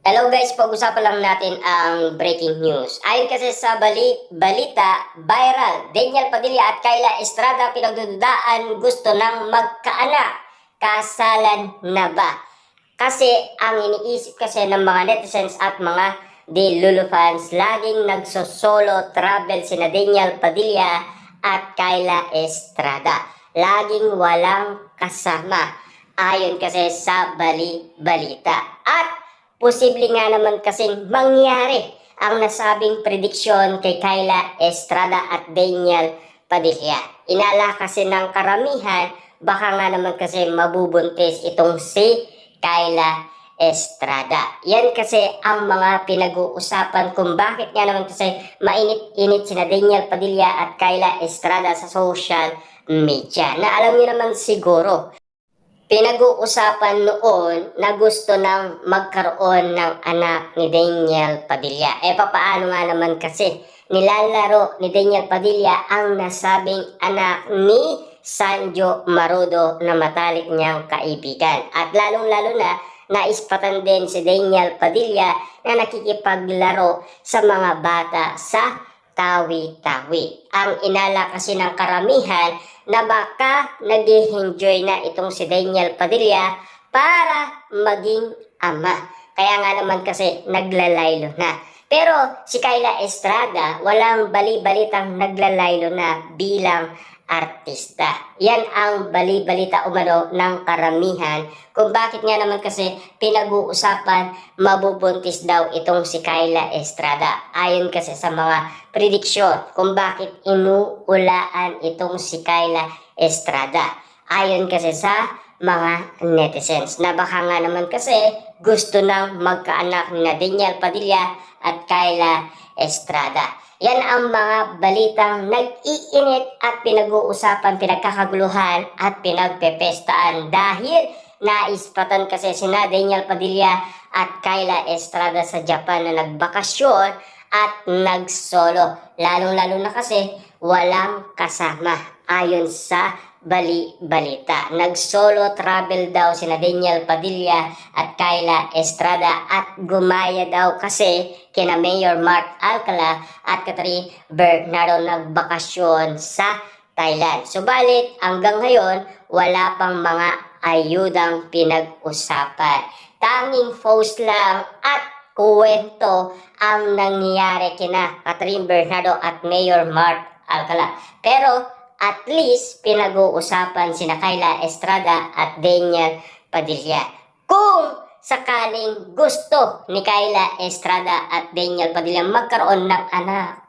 Hello guys, pag-usapan lang natin ang breaking news. Ayon kasi sa balita, viral, Daniel Padilla at Kyla Estrada pinagdududaan gusto ng magkaanak. Kasalan na ba? Kasi ang iniisip kasi ng mga netizens at mga Lulu fans, laging nagsosolo travel sina Daniel Padilla at Kyla Estrada. Laging walang kasama. Ayon kasi sa balita. At posible nga naman kasing mangyari ang nasabing prediksyon kay Kyla Estrada at Daniel Padilla. Inala kasi ng karamihan, baka nga naman kasi mabubuntis itong si Kyla Estrada. Yan kasi ang mga pinag-uusapan kung bakit nga naman kasi mainit-init sina Daniel Padilla at Kyla Estrada sa social media. Na alam niyo naman siguro, pinag-uusapan noon na gusto nang magkaroon ng anak ni Daniel Padilla. Papaano nga naman kasi nilalaro ni Daniel Padilla ang nasabing anak ni Sanjo Marudo na matalik niyang kaibigan. At lalong-lalo na naispatan din si Daniel Padilla na nakikipaglaro sa mga bata sa tawi-tawi. Ang inala kasi ng karamihan na baka nag-enjoy na itong si Daniel Padilla para maging ama. Kaya nga naman kasi naglalaylo na. Pero si Kyla Estrada, walang bali-balitang naglalaylo na bilang artista. Yan ang bali-balita umano ng karamihan kung bakit nga naman kasi pinag-uusapan mabubuntis daw itong si Kyla Estrada. Ayon kasi sa mga prediksyon kung bakit inuulaan itong si Kyla Estrada. Ayon kasi sa mga netizens na baka nga naman kasi gusto nang magkaanak ni Daniel Padilla at Kyla Estrada. Yan ang mga balitang nag-iinit at pinag-uusapan, pinagkakaguluhan at pinagpepestaan dahil naispatan kasi sina Daniel Padilla at Kyla Estrada sa Japan na nagbakasyon at nagsolo. Lalong-lalo na kasi walang kasama ayon sa balita. Nagsolo travel daw sina Daniel Padilla at Kyla Estrada at gumaya daw kasi kina Mayor Mark Alcala at Catherine Bernardo nagbakasyon sa Thailand. Subalit hanggang ngayon wala pang mga ayudang pinag-usapan. Tanging post lang at kuwento ang nangyayari kina Catherine Bernardo at Mayor Mark Alcala. Pero at least pinag-uusapan sina Kyla Estrada at Daniel Padilla. Kung sakaling gusto ni Kyla Estrada at Daniel Padilla magkaroon ng anak,